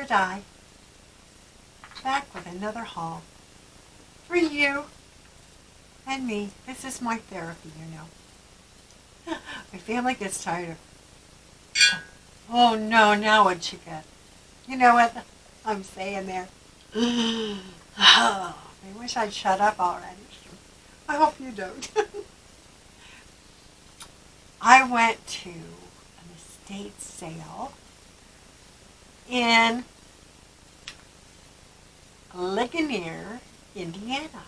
Rhonda Dye, back with another haul for you and me. This is my therapy, you know. My family gets tired of, oh no, now what'd you get? You know what I'm saying there? Oh, I wish I'd shut up already. I hope you don't. I went to an estate sale in Ligonier, Indiana.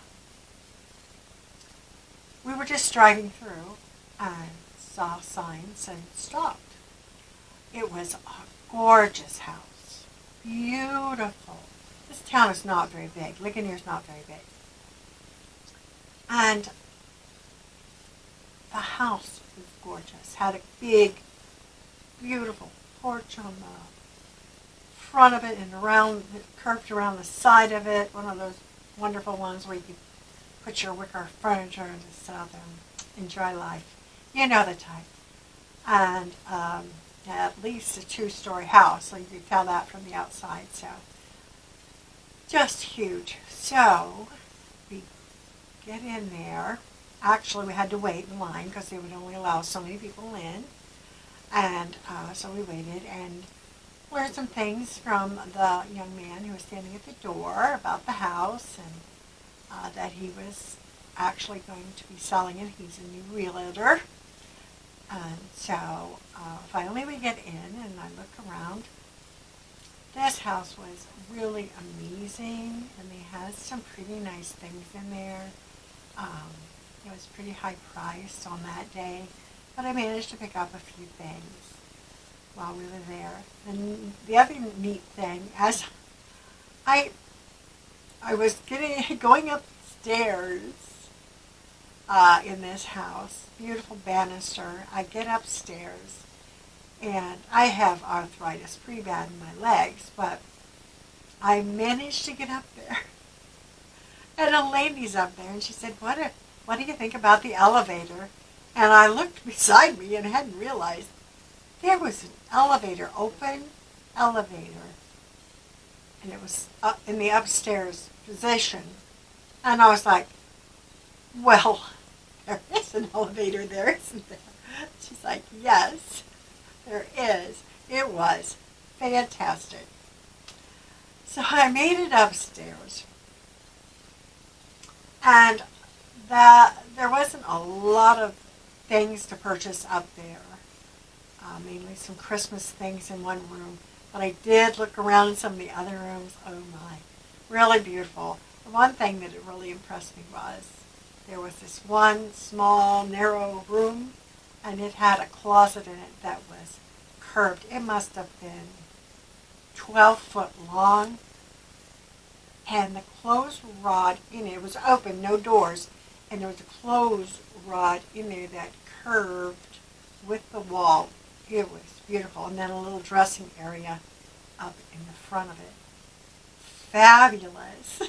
We were just driving through and saw signs and stopped. It was a gorgeous house. Beautiful. This town is not very big. Ligonier's not very big. And the house was gorgeous. Had a big, beautiful porch on the front of it and around, it curved around the side of it. One of those wonderful ones where you can put your wicker furniture and just sit out there and enjoy life. You know the type. And at least a 2-story house, so you can tell that from the outside. So just huge. So we get in there. Actually, we had to wait in line because they would only allow so many people in. And so we waited and learned some things from the young man who was standing at the door about the house and that he was actually going to be selling it. He's a new realtor. And so finally we get in and I look around. This house was really amazing and they had some pretty nice things in there. It was pretty high priced on that day, but I managed to pick up a few things while we were there. And the other neat thing, as I was going upstairs in this house, beautiful banister, I get upstairs and I have arthritis pretty bad in my legs, but I managed to get up there. And a lady's up there and she said, what do you think about the elevator? And I looked beside me and hadn't realized there was an elevator, open elevator, and it was up in the upstairs position. And I was like, well, there is an elevator there, isn't there? She's like, yes, there is. It was fantastic. So I made it upstairs. And there wasn't a lot of things to purchase up there. Mainly some Christmas things in one room. But I did look around in some of the other rooms. Oh my, really beautiful. The one thing that really impressed me was there was this one small, narrow room, and it had a closet in it that was curved. It must have been 12 foot long. And the clothes rod in it was open, no doors, and there was a clothes rod in there that curved with the wall. It was beautiful. And then a little dressing area up in the front of it. Fabulous.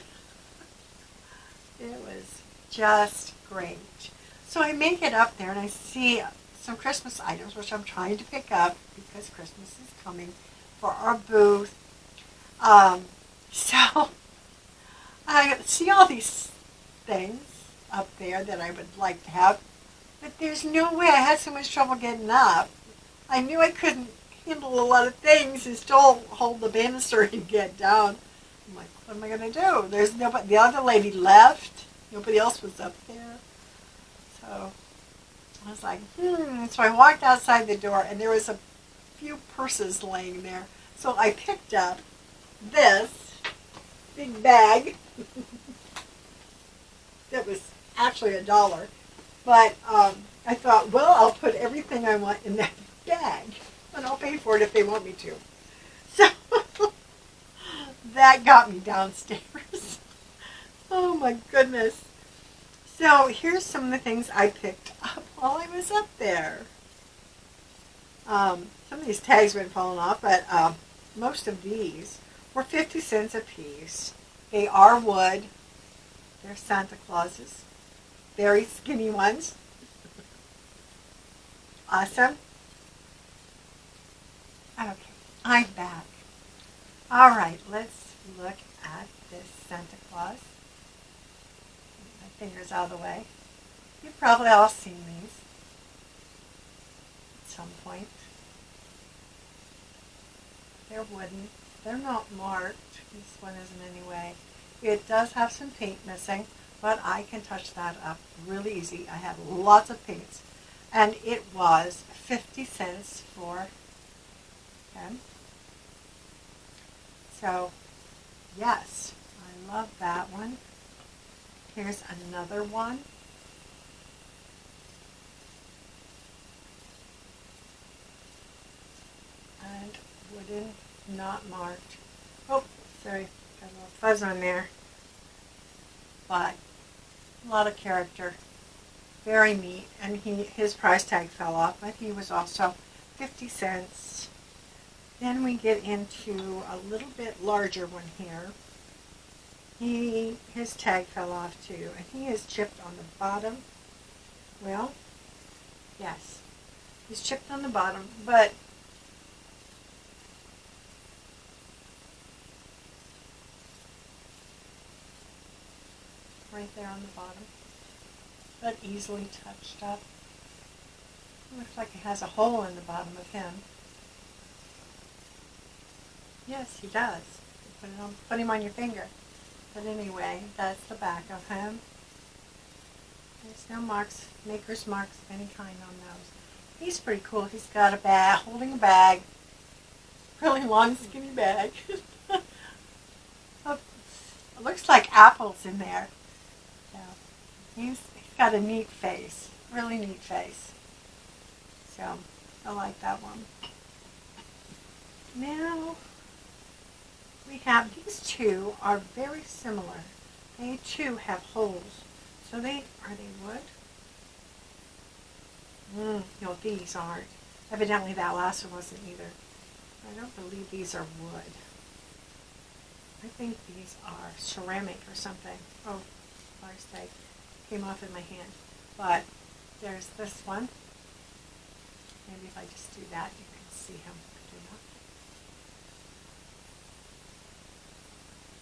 It was just great. So I make it up there and I see some Christmas items, which I'm trying to pick up because Christmas is coming, for our booth. So I see all these things up there that I would like to have, but there's no way. I had so much trouble getting up. I knew I couldn't handle a lot of things and still hold the banister and get down. I'm like, what am I going to do? There's nobody. The other lady left. Nobody else was up there. So I was like, So I walked outside the door and there was a few purses laying there. So I picked up this big bag that was actually $1. But I thought, well, I'll put everything I want in that bag, and I'll pay for it if they want me to. So that got me downstairs. Oh my goodness. So here's some of the things I picked up while I was up there. Some of these tags have been falling off, but most of these were 50 cents a piece. They are wood. They're Santa Clauses. Very skinny ones. Awesome. Okay, I'm back. All right, let's look at this Santa Claus. My fingers out of the way. You've probably all seen these at some point. They're wooden. They're not marked. This one isn't anyway. It does have some paint missing, but I can touch that up really easy. I have lots of paints. And it was 50 cents for them. So, yes, I love that one. Here's another one. And wooden, not marked. Oh, sorry, got a little fuzz on there. But a lot of character. Very neat. And his price tag fell off, but he was also 50 cents. Then we get into a little bit larger one here. His tag fell off too, and he is chipped on the bottom. Well, yes, he's chipped on the bottom, but right there on the bottom, but easily touched up. Looks like it has a hole in the bottom of him. Yes, he does. Put him on your finger. But anyway, that's the back of him. There's no marks, maker's marks of any kind on those. He's pretty cool. He's got a bag, holding a bag. Really long, skinny bag. Oh, it looks like apples in there. So he's got a neat face. Really neat face. So I like that one. Now we have these two are very similar. They too have holes. So are they wood? No, these aren't. Evidently that last one wasn't either. I don't believe these are wood. I think these are ceramic or something. Oh, price tag came off in my hand. But there's this one. Maybe if I just do that, you can see him.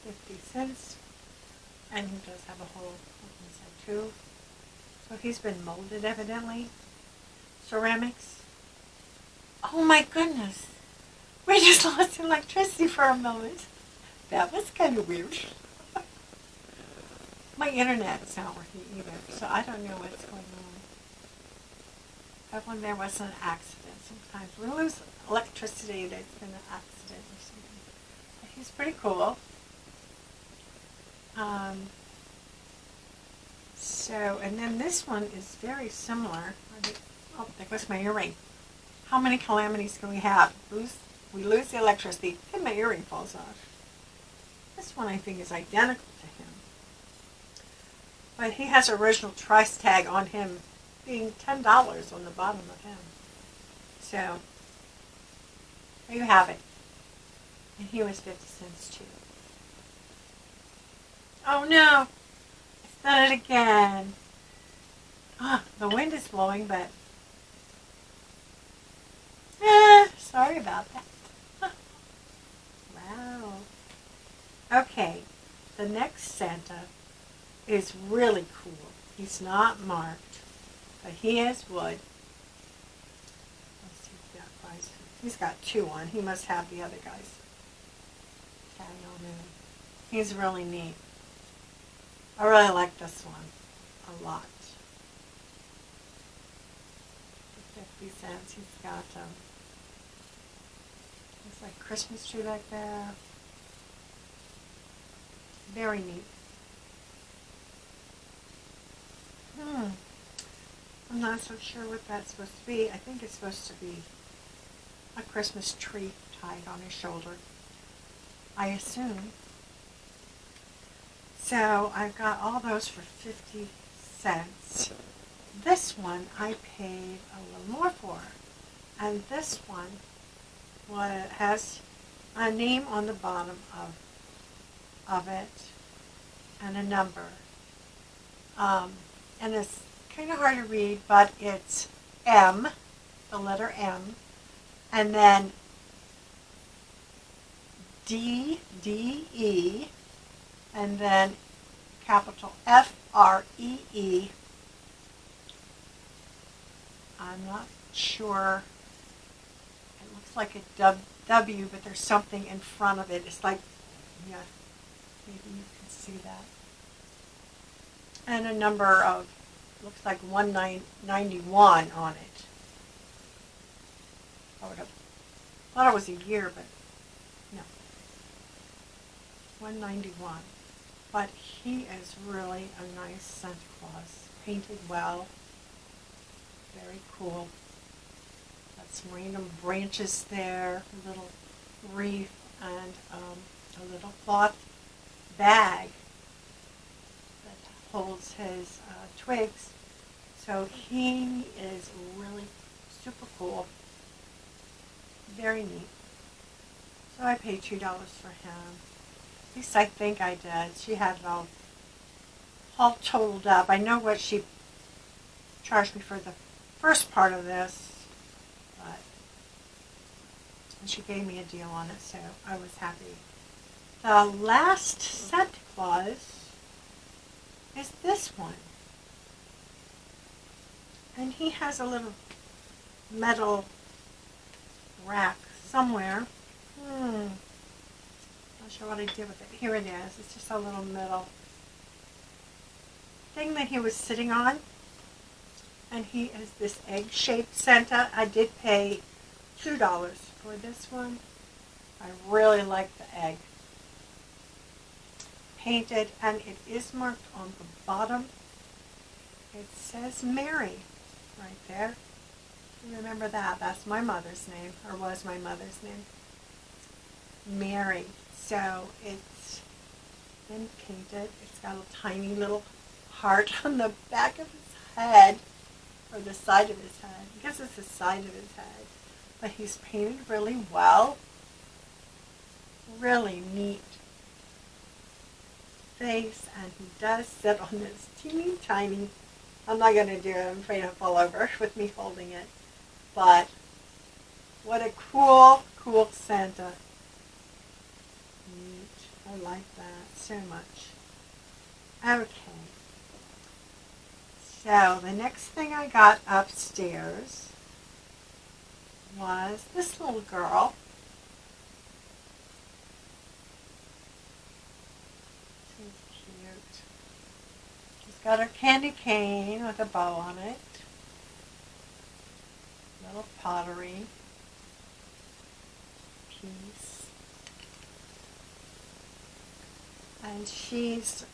50 cents. And he does have a hole inside too. So he's been molded evidently. Ceramics. Oh my goodness. We just lost electricity for a moment. That was kind of weird. My internet's not working either, so I don't know what's going on. That one there was an accident. Sometimes we lose electricity, there's been an accident or something. But he's pretty cool. And then this one is very similar. Oh, there goes my earring. How many calamities can we have? We lose the electricity, and my earring falls off. This one I think is identical to him. But he has original price tag on him being $10 on the bottom of him. So, there you have it. And he was 50 cents too. Oh no! It's done it again. The wind is blowing, but sorry about that. Wow. Okay, the next Santa is really cool. He's not marked, but he is wood. Let's see if that applies. He's got two on. He must have the other guys. I don't know. He's really neat. I really like this one a lot. For 50 cents, he's got looks like a Christmas tree back there. Very neat. I'm not so sure what that's supposed to be. I think it's supposed to be a Christmas tree tied on his shoulder, I assume. So I've got all those for 50 cents. This one I paid a little more for. And this one has a name on the bottom of it and a number. And it's kind of hard to read, but it's M, the letter M, and then DDE, and then capital FREE. I'm not sure. It looks like a W, but there's something in front of it. It's like, yeah, maybe you can see that. And a number of, looks like 191 on it. I would have thought it was a year, but no. 191. But he is really a nice Santa Claus. Painted well. Very cool. Got some random branches there, a little wreath, and a little cloth bag that holds his twigs. So he is really super cool. Very neat. So I paid $2 for him. At least I think I did. She had it all totaled up. I know what she charged me for the first part of this, but and she gave me a deal on it, so I was happy. The last Santa Claus is this one. And he has a little metal rack somewhere. Not sure what I did with it. Here it is. It's just a little metal thing that he was sitting on. And he is this egg-shaped Santa. I did pay $2 for this one. I really like the egg. Painted, and it is marked on the bottom. It says Mary right there. Remember that. That's my mother's name, or was my mother's name. Mary. So it's been painted. It's got a tiny little heart on the back of his head, or the side of his head. I guess it's the side of his head. But he's painted really well. Really neat face, and he does sit on this teeny tiny, I'm not going to do it, I'm afraid he'll fall over with me holding it. But what a cool, cool Santa. Neat. I like that so much. Okay. So the next thing I got upstairs was this little girl. She's cute. She's got her candy cane with a bow on it. Little pottery piece. And she's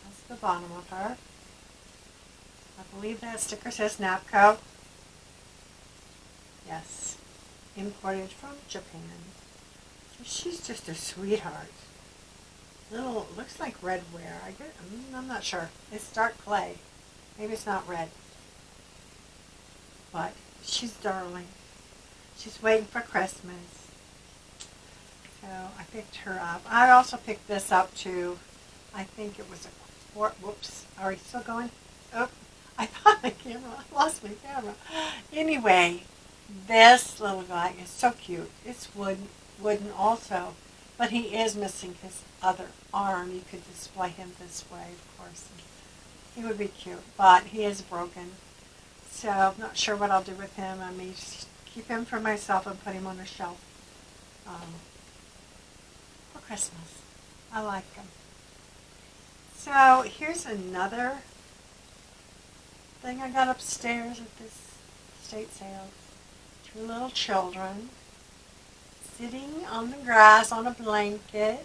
that's the bottom of her. I believe that sticker says Napco. Yes. Imported from Japan. So she's just a sweetheart. Little, looks like red ware. I'm not sure. It's dark clay. Maybe it's not red. But she's darling. She's waiting for Christmas. So I picked her up. I also picked this up too. I think it was a quart. Whoops. Are we still going? Oh, I thought I lost my camera. Anyway, this little guy is so cute. It's wooden also, but he is missing his other arm. You could display him this way, of course. He would be cute, but he is broken. So I'm not sure what I'll do with him. I may just keep him for myself and put him on a shelf for Christmas. I like him. So here's another thing I got upstairs at this estate sale. Two little children sitting on the grass on a blanket.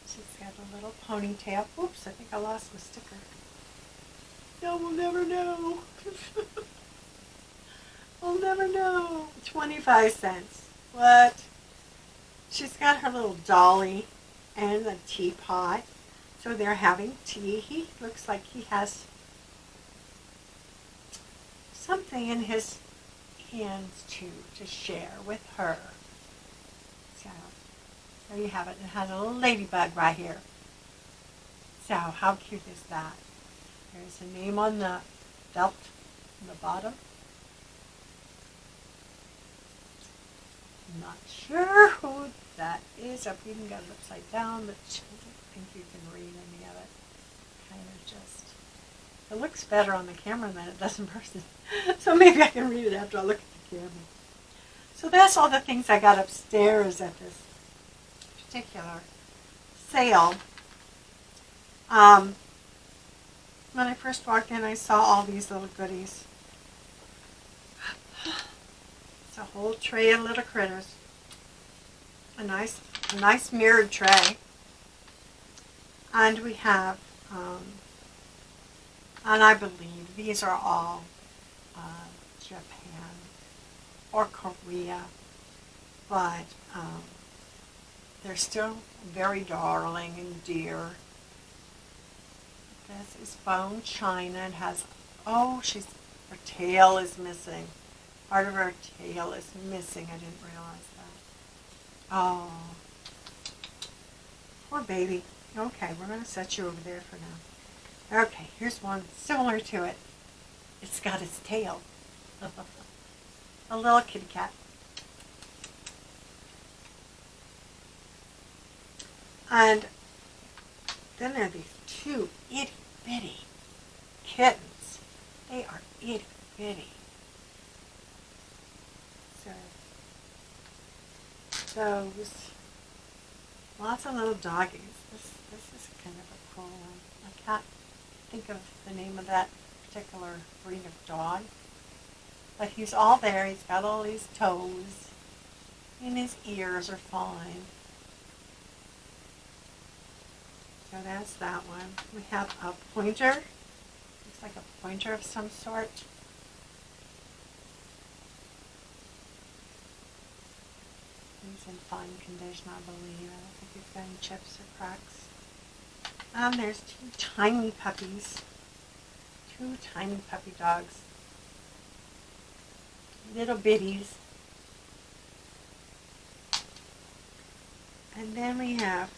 She's got a little ponytail. Oops, I think I lost my sticker. No, we'll never know. We'll never know. 25 cents. What? She's got her little dolly and a teapot. So they're having tea. He looks like he has something in his hands too to share with her. So there you have it. It has a little ladybug right here. So how cute is that? There's a name on the belt on the bottom. I'm not sure who that is. I've even got it upside down, but I don't think you can read any of it. Kind of just, it looks better on the camera than it does in person. So maybe I can read it after I look at the camera. So that's all the things I got upstairs at this particular sale. When I first walked in, I saw all these little goodies. It's a whole tray of little critters. A nice mirrored tray. And we have, and I believe these are all Japan or Korea, but they're still very darling and dear. This is bone china. It has, oh, her tail is missing. Part of her tail is missing. I didn't realize that. Oh, poor baby. Okay, we're going to set you over there for now. Okay, here's one similar to it. It's got its tail. A little kitty cat. And then there are these two itty bitty kittens. They are itty bitty. So those, lots of little doggies. This is kind of a cool one. I can't think of the name of that particular breed of dog. But he's all there. He's got all these toes. And his ears are fine. So that's that one. We have a pointer. Looks like a pointer of some sort. He's in fine condition, I believe. I don't think he's got any chips or cracks. There's two tiny puppies. Two tiny puppy dogs. Little bitties. And then we have,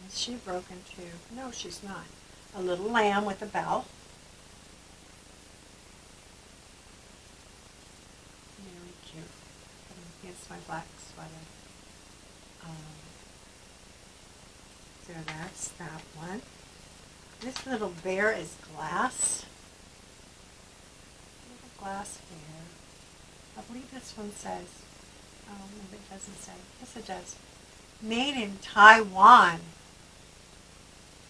is she broken too? No, she's not. A little lamb with a bell. Very cute. Against my black sweater. So that's that one. This little bear is glass. Little glass bear. I believe this one says, oh, maybe it doesn't say. Yes, it does. Made in Taiwan.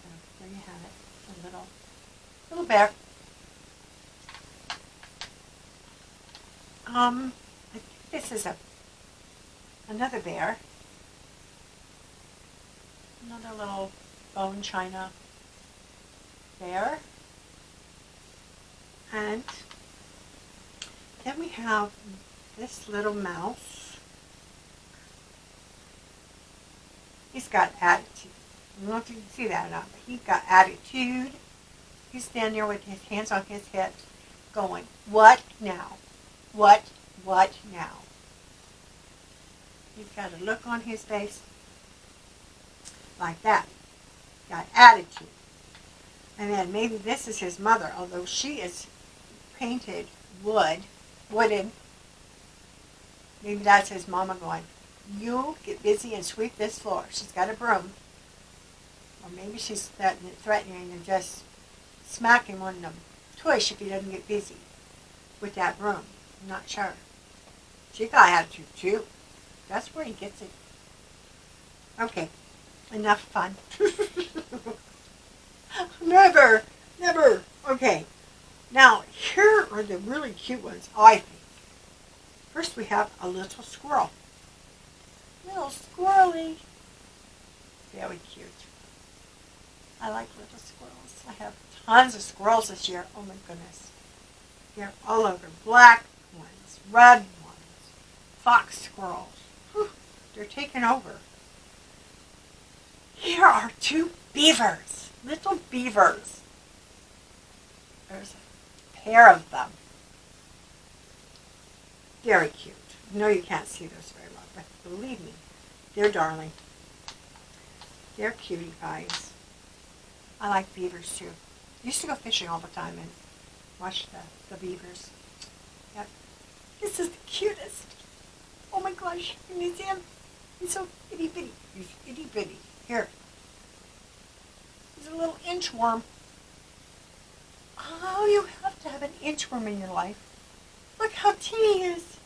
So there you have it. A little bear. I think this is another bear. Another little bone china bear. And then we have this little mouse. He's got attitude. I don't know if you can see that or not, but he's got attitude. He's standing there with his hands on his hips going, what now? What now? He's got a look on his face like that. Got attitude. And then maybe this is his mother, although she is painted wooden. Maybe that's his mama going, you get busy and sweep this floor. She's got a broom. Or maybe she's threatening and just smacking one of them tush if he doesn't get busy with that broom. I'm not sure. She got attitude too. That's where he gets it. Okay. Enough fun. Never. Okay. Now, here are the really cute ones, I think. First we have a little squirrel. Little squirrely. Very cute. I like little squirrels. I have tons of squirrels this year. Oh my goodness. They're all over. Black ones, red ones, fox squirrels. Whew, they're taking over. Here are two beavers. Little beavers. There's a pair of them. Very cute. I know you can't see those very well, but believe me, they're darling. They're cutie pies. I like beavers too. I used to go fishing all the time and watch the beavers. Yep. This is the cutest. Oh my gosh, and it's him. He's so itty bitty. He's itty bitty. Here. He's a little inchworm. Oh, you have to have an inchworm in your life. Look how teeny he is.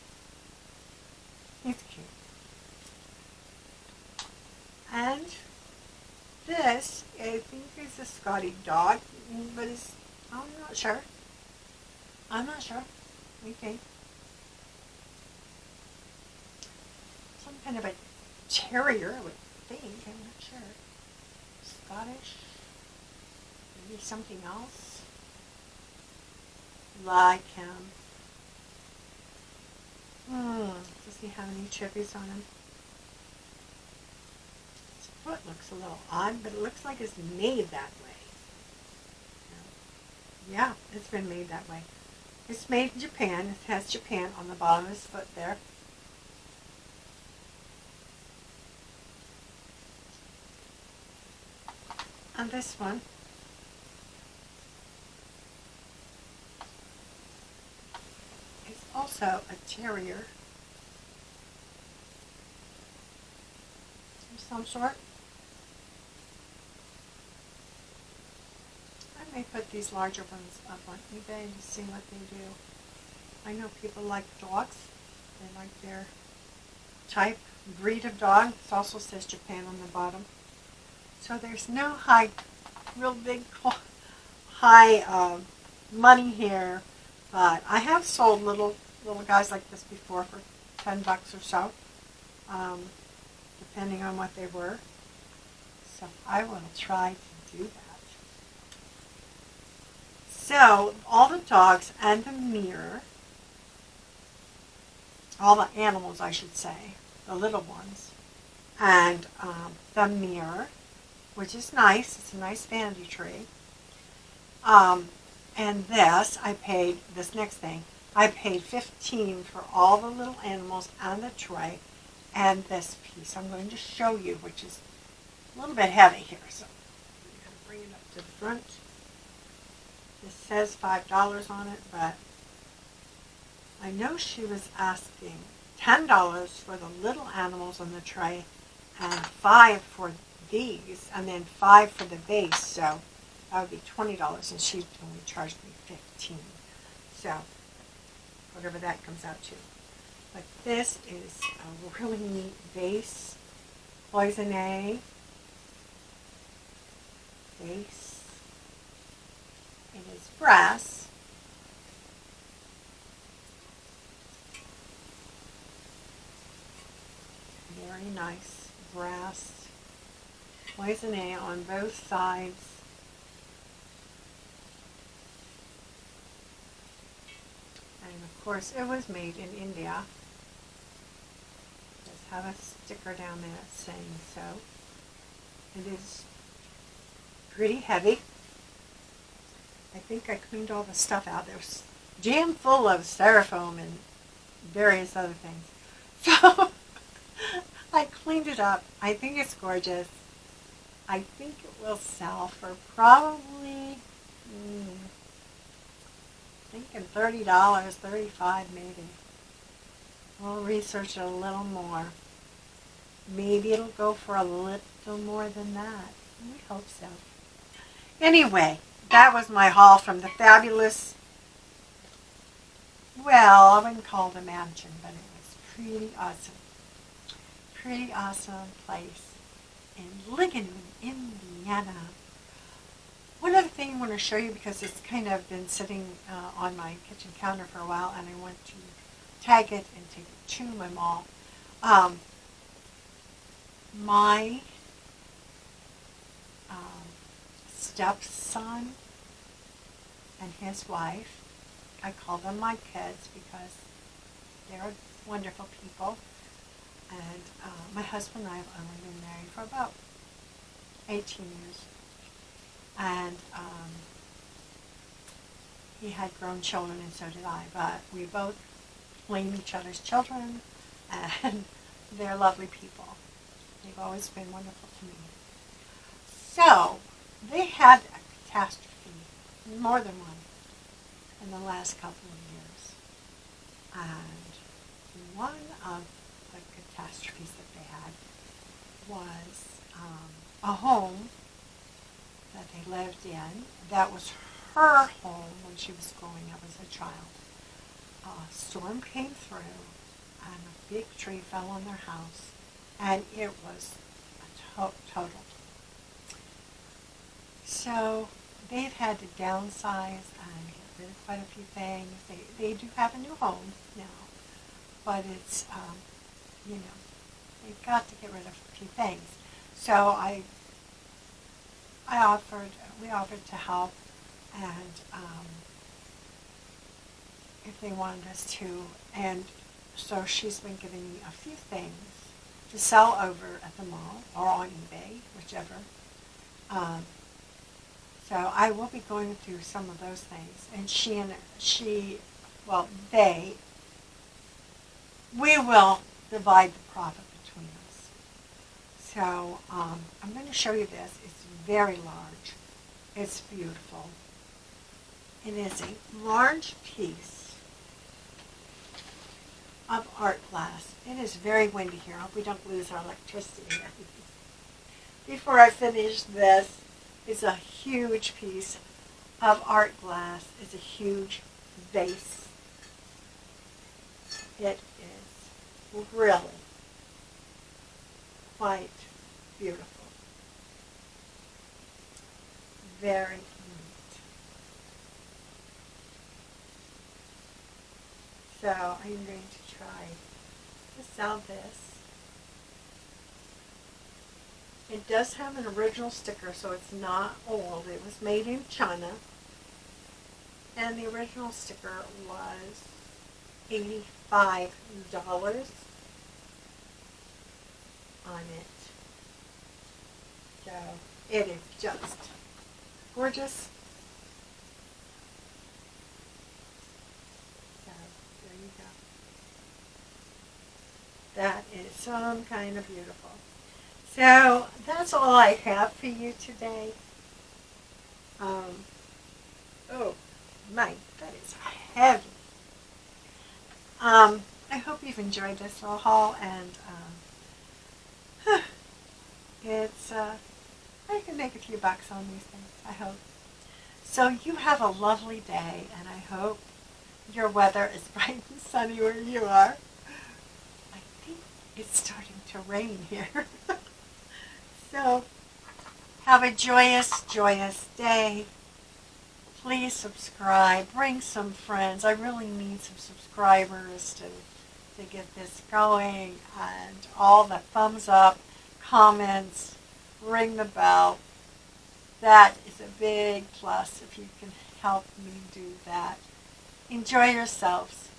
He's cute. And this, I think, is a Scotty dog, but it's, I'm not sure. I'm not sure. Okay. Some kind of a terrier, I would think. I'm not sure. Scottish. Maybe something else. Like him. Does he have any chippies on him? His foot looks a little odd, but it looks like it's made that way. Yeah, it's been made that way. It's made in Japan. It has Japan on the bottom of his foot there. And this one is also a terrier of some sort. I may put these larger ones up on eBay and see what they do. I know people like dogs. They like their type, breed of dog. It also says Japan on the bottom. So there's no real big, high money here. But I have sold little guys like this before for $10 or so, depending on what they were. So I will try to do that. So all the dogs and the mirror, all the animals, I should say, the little ones, and the mirror, which is nice. It's a nice vanity tree. And this, this next thing, I paid $15 for all the little animals and the tray and this piece. I'm going to show you, which is a little bit heavy here. So I'm going to bring it up to the front. This says $5 on it, but I know she was asking $10 for the little animals on the tray and $5 for these, and then $5 for the vase. So that would be $20, and she only charged me $15. So whatever that comes out to. But this is a really neat vase. Cloisonne vase. It is brass. Very nice brass. Cloisonne on both sides. And of course it was made in India. It does have a sticker down there saying so. It is pretty heavy. I think I cleaned all the stuff out. There's jam full of styrofoam and various other things. So I cleaned it up. I think it's gorgeous. I think it will sell for probably, thinking $30, $35 maybe. We'll research it a little more. Maybe it'll go for a little more than that. We hope so. Anyway, that was my haul from the fabulous, well, I wouldn't call it a mansion, but it was pretty awesome. Pretty awesome place in Lincoln, Indiana. One other thing I want to show you, because it's kind of been sitting on my kitchen counter for a while, and I want to tag it and take it to my mall. My stepson and his wife, I call them my kids because they're wonderful people. And my husband and I have only been married for about 18 years. And he had grown children, and so did I. But we both claim each other's children, and they're lovely people. They've always been wonderful to me. So they had a catastrophe, more than one, in the last couple of years. And one of the catastrophes that they had was a home that they lived in. That was her home when she was growing up as a child. A storm came through, and a big tree fell on their house, and it was total. So they've had to downsize and get rid of quite a few things. They do have a new home now, but it's, they've got to get rid of a few things. So we offered to help, and if they wanted us to, and so she's been giving me a few things to sell over at the mall or on eBay, whichever. So I will be going through some of those things, and we will divide the profit between us. So I'm going to show you this. It's very large. It's beautiful. It is a large piece of art glass. It is very windy here. I hope we don't lose our electricity. Before I finish this, it's a huge piece of art glass. It's a huge vase. It is really quite beautiful. Very neat. So I'm going to try to sell this. It does have an original sticker, so it's not old. It was made in China. And the original sticker was $85 on it. So it is just gorgeous. So there you go. That is some kind of beautiful. So that's all I have for you today. Oh my, that is heavy. I hope you've enjoyed this little haul, and it's I can make a few bucks on these things, I hope. So you have a lovely day, and I hope your weather is bright and sunny where you are. I think it's starting to rain here. So have a joyous, joyous day. Please subscribe. Bring some friends. I really need some subscribers to get this going. And all the thumbs up, comments, ring the bell. That is a big plus if you can help me do that. Enjoy yourselves.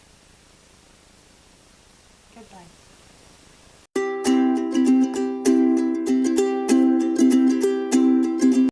Goodbye.